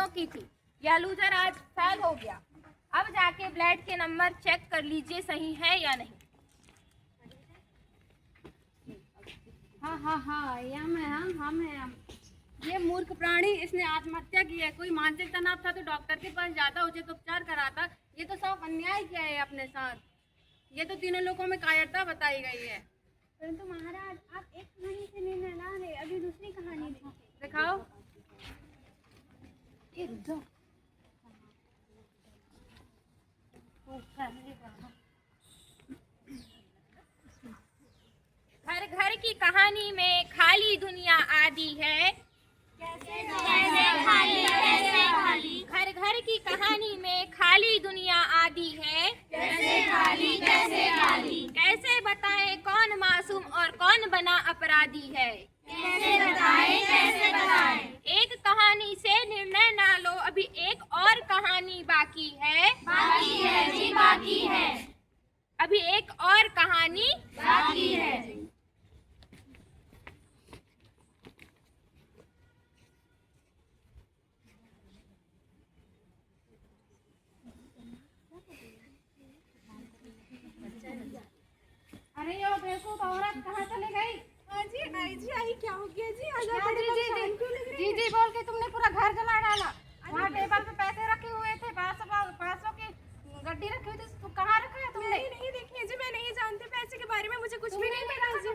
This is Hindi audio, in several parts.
दिनों की थी। यह लूजर आज फेल हो गया। अब जाके ब्लड के नंबर चेक कर लीजिए सही है या नहीं। हाँ हम हैं। ये मूर्ख प्राणी, इसने आत्महत्या की है। कोई मानसिक तनाव था तो डॉक्टर के पास जाता, उचित उपचार कराता। ये तो सब अन्याय किया है अपने साथ। ये तो तीनों लोगों में कायरता बताई गई है। परंतु महाराज, आप एक कहानी से निर्णय ना ले, अभी दूसरी कहानी दिखाओ। घर घर की कहानी में खाली दुनिया आदि है। कैसे खाली? घर घर की कहानी में खाली दुनिया आदि है। कैसे खाली? कैसे बताएं कौन मासूम और कौन बना अपराधी है? कैसे बताएं? एक कहानी से निर्णय ना लो, अभी एक और कहानी बाकी है। बाकी है। अभी एक और कहानी बाकी है। अरे यो बेवकूफ औरत कहाँ चली गई? आई क्या हो गया जी? जी बोल के तुमने पूरा घर जला डाला। वहाँ टेबल पे पैसे रखे हुए थे, 500 की गड्डी रखी हुई थी, तो कहाँ रखा है तुमने? नहीं देखिए जी, मैं नहीं जानती पैसे के बारे में, मुझे कुछ भी नहीं पता जी।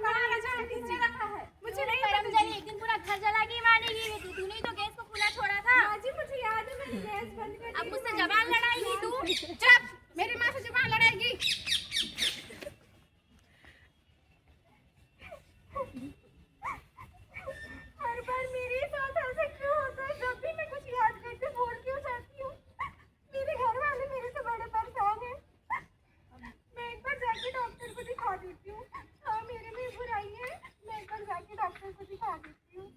किसने रखा है? मुझे नहीं पता। एक दिन पूरा घर जला के मानेगी। तूने तो गैस को खुला छोड़ा था। जी मुझे याद है, मैंने गैस बंद कर अब मुझसे जबान लड़ाएगी तू? चुप! मेरी माँ से जुबान लड़ाएगी। हर बार मेरे साथ ऐसा क्यों होता है? जब भी मैं कुछ याद करके भूल क्यों जाती हूँ? मेरे घर वाले मेरे से बड़े परेशान हैं। मैं एक बार जाके डॉक्टर को दिखा देती हूँ। हाँ, मेरे में बुराई है, मैं एक बार जाके डॉक्टर को दिखा देती हूँ।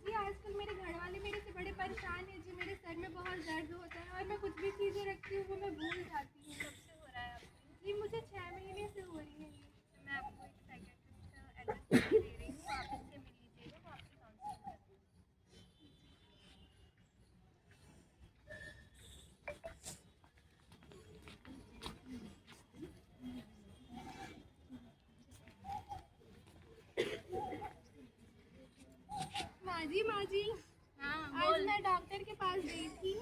जी आजकल मेरे घर वाले मेरे से बड़े परेशान हैं जी। मेरे सर में बहुत दर्द होता है और मैं कुछ भी चीज़ें रखती हूँ वो मैं भूल जाती हूँ। कब से हो रहा है आपको? जी मुझे 6 महीने से हो रही है ये। मैं आपको एक साइकियाट्रिस्ट एड्रेस दे रही हूँ, आप इससे मिल लीजिएगा, वो आपसे काउंसलिंग कर देंगे। माँ जी हाँ आज बोल। मैं डॉक्टर के पास गई थी।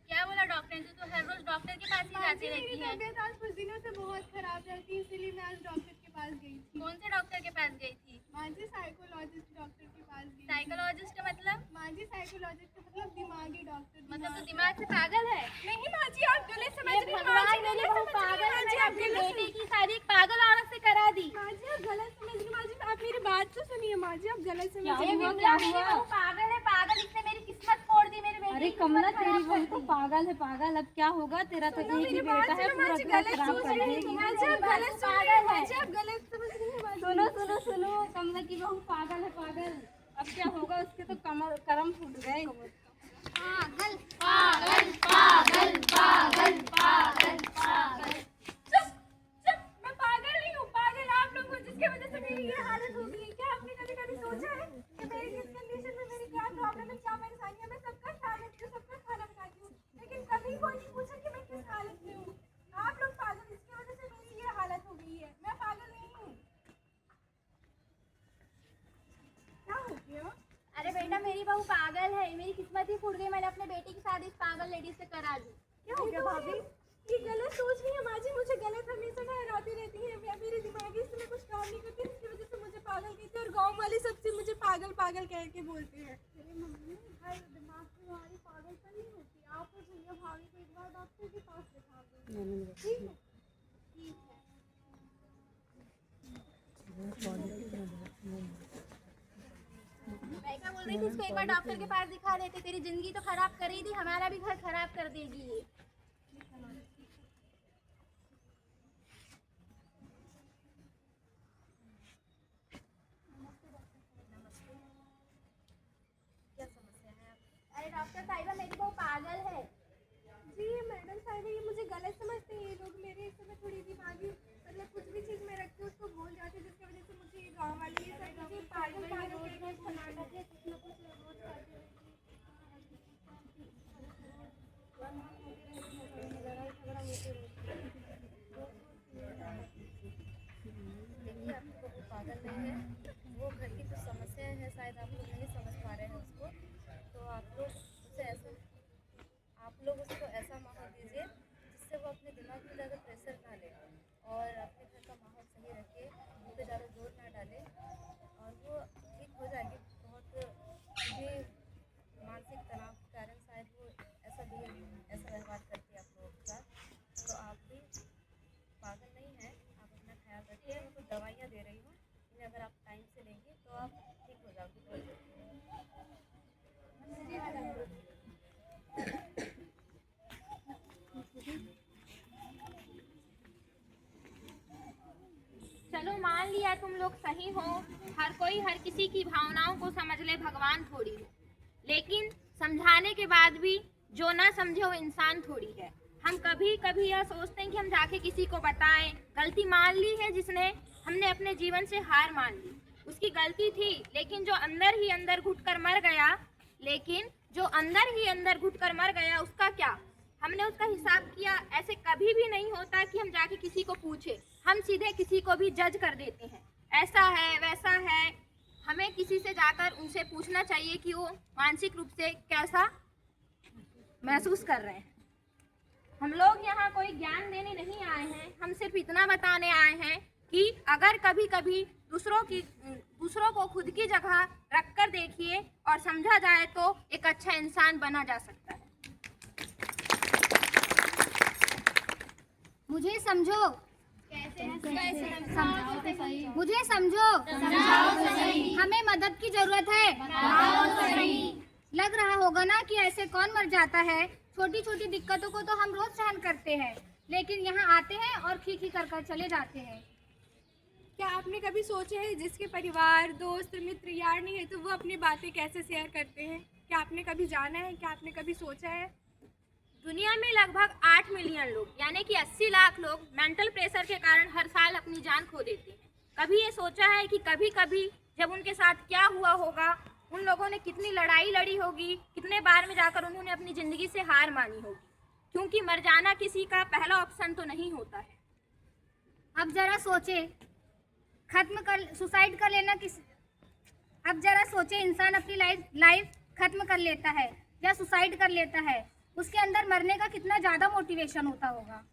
क्या बोला डॉक्टर ने? तू तो हर रोज डॉक्टर के पास ही जाती मेरी रहती है। तबीयत आज कुछ दिनों से बहुत खराब रहती है, इसीलिए मैं आज डॉक्टर के पास गई थी। कौन से डॉक्टर के पास गई थी? माँ जी साइकोलॉजिस्ट डॉक्टर के पास गई थी। साइकोलॉजिस्ट मतलब? माँ जी साइकोलॉजिस्ट मतलब दिमागी डॉक्टर। मतलब तो दिमाग से पागल है? नहीं माँ जी, आप गलत समझ रही हैं। भगवान मेरी बहू पागल है। मैंने अपने बेटे की शादी एक पागल औरत से करा दी। माँ जी आप गलत समझ रही हैं। माँ जी आप मेरी बात तो सुनिए। माँ जी आप गलत समझ रही ये हैं। विमला मेरी बहू पागल है, पागल। इसने मेरी किस्मत फोड़ दी, मेरे बेटे अरे की कमला, किस्मत तेरी खराब बहू कर तो दी। पागल है। पागल अब क्या होगा? तेरा तो एक ही मेरी बेटा बात है, सुनो, पूरा माँ जी घर गलत खराब सोच कर रही हैं। देगी। माँ जी आप गलत सुन रही हैं। माँ जी आप गलत समझ रही हैं। माँ जी सुनो, कमला की बहू पागल है, पागल। अब क्या होगा? उसके तो करम फूट गए। पागल पागल पागल पागल पागल पागल। चुप चुप, मैं पागल नहीं हूँ। पागल आप लोग हो, जिसकी वजह से मेरी ये हालत हो गई है। क्या आपने कभी कभी सोचा है कि मेरी किस कंडीशन में मेरी क्या प्रॉब्लम है, क्या परेशानी है? मैं सबका ख्याल रखती हूँ, सबका खाना बनाती हूँ, लेकिन कभी कोई नहीं पूछा कि मैं किस हालत में हूँ। आप लोग पागल, जिसकी वजह से मेरी ये हालत हो गई है। मैं पागल नहीं हूँ। क्या हो गया? अरे बेटा मेरी बहू पागल है, मेरी किस्मत ही फूट गई। मैंने अपने बेटे की शादी इस पागल लेडी से करा दी। क्या हो गया भाभी? ये गलत सोच रही है माँ जी। मुझे गलत हमेशा ठहराती रहती है। मेरी दिमागी से मैं कुछ काम नहीं करती, इसकी वजह से मुझे पागल कहते हैं और गांव वाले सबसे मुझे पागल पागल कह के बोलते हैं। अरे मम्मी, हर दिमाग से हमारी पागलपन नहीं होती। आप और भैया भाभी को एक बार डॉक्टर के पास दिखा दो। ठीक है? मैं क्या बोल रही थी, इसको एक बार डॉक्टर के पास दिखा देते। तेरी जिंदगी तो खराब कर ही दी, हमारा भी घर खराब कर देगी ये। पागल है। जी मैडम साहिबा, ये मुझे गलत समझते हैं ये लोग। मेरे इस समय थोड़ी दिमागी मतलब कुछ भी चीज़ में रखती हूँ उसको भूल जाती हूँ, जिसकी वजह से मुझे ये गाँव वाले ये सब मुझे पागल पागल कहते हैं। देखिए, आपको वो पागल नहीं है, वो घर की कुछ समस्याएं हैं, शायद आप लोग नहीं समझ पा रहे हैं उसको। तो आप लोग उसको ऐसा माहौल दीजिए जिससे वो अपने दिमाग में ज़्यादा प्रेशर ना ले, और अपने घर का माहौल सही रखे, उन पर ज़्यादा जोर ना डाले, और वो ठीक हो जाएगी। बहुत भी मानसिक तनाव के कारण शायद वो ऐसा व्यवहार करती है आप लोगों के साथ। तो आप भी पागल नहीं हैं, आप अपना ख्याल रखिए। मैं कुछ दवाइयाँ दे रही हूँ, इन्हें अगर आप टाइम से लेंगे तो आप ठीक हो जाओगे। चलो मान लिया तुम लोग सही हो, हर कोई हर किसी की भावनाओं को समझ ले, भगवान थोड़ी हो। लेकिन समझाने के बाद भी जो ना समझे वो इंसान थोड़ी है। हम कभी कभी यह सोचते हैं कि हम जाके किसी को बताएं। गलती मान ली है जिसने, हमने अपने जीवन से हार मान ली, उसकी गलती थी। लेकिन जो अंदर ही अंदर घुट कर मर गया, उसका क्या? हमने उसका हिसाब किया। ऐसे कभी भी नहीं होता कि हम जाके किसी को पूछे, हम सीधे किसी को भी जज कर देते हैं, ऐसा है वैसा है। हमें किसी से जाकर उनसे पूछना चाहिए कि वो मानसिक रूप से कैसा महसूस कर रहे हैं। हम लोग यहाँ कोई ज्ञान देने नहीं आए हैं, हम सिर्फ इतना बताने आए हैं कि अगर कभी कभी दूसरों को खुद की जगह रख कर देखिए और समझा जाए तो एक अच्छा इंसान बना जा सकता है। मुझे समझो, मुझे समझो, हमें मदद की जरूरत है। लग रहा होगा ना कि ऐसे कौन मर जाता है। छोटी छोटी दिक्कतों को तो हम रोज सहन करते हैं, लेकिन यहाँ आते हैं और खी कर चले जाते हैं। क्या आपने कभी सोचा है जिसके परिवार, दोस्त, मित्र, यार नहीं है तो वो अपनी बातें कैसे शेयर करते हैं? क्या आपने कभी जाना है? क्या आपने कभी सोचा है? दुनिया में लगभग 8 मिलियन लोग यानी कि 80 लाख लोग मेंटल प्रेशर के कारण हर साल अपनी जान खो देते हैं। कभी ये सोचा है कि कभी कभी जब उनके साथ क्या हुआ होगा, उन लोगों ने कितनी लड़ाई लड़ी होगी, कितने बार में जाकर उन्होंने अपनी ज़िंदगी से हार मानी होगी? क्योंकि मर जाना किसी का पहला ऑप्शन तो नहीं होता है। अब जरा सोचे, सुसाइड कर लेना अब जरा सोचे, इंसान अपनी लाइफ खत्म कर लेता है या सुसाइड कर लेता है, उसके अंदर मरने का कितना ज़्यादा मोटिवेशन होता होगा।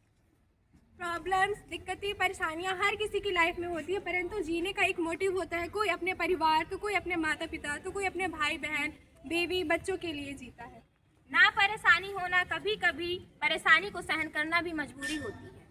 प्रॉब्लम्स, दिक्कतें, परेशानियां हर किसी की लाइफ में होती है, परंतु जीने का एक मोटिव होता है। कोई अपने परिवार, तो कोई अपने माता पिता, तो कोई अपने भाई बहन, बीवी, बच्चों के लिए जीता है। ना परेशानी होना, कभी कभी परेशानी को सहन करना भी मजबूरी होती है।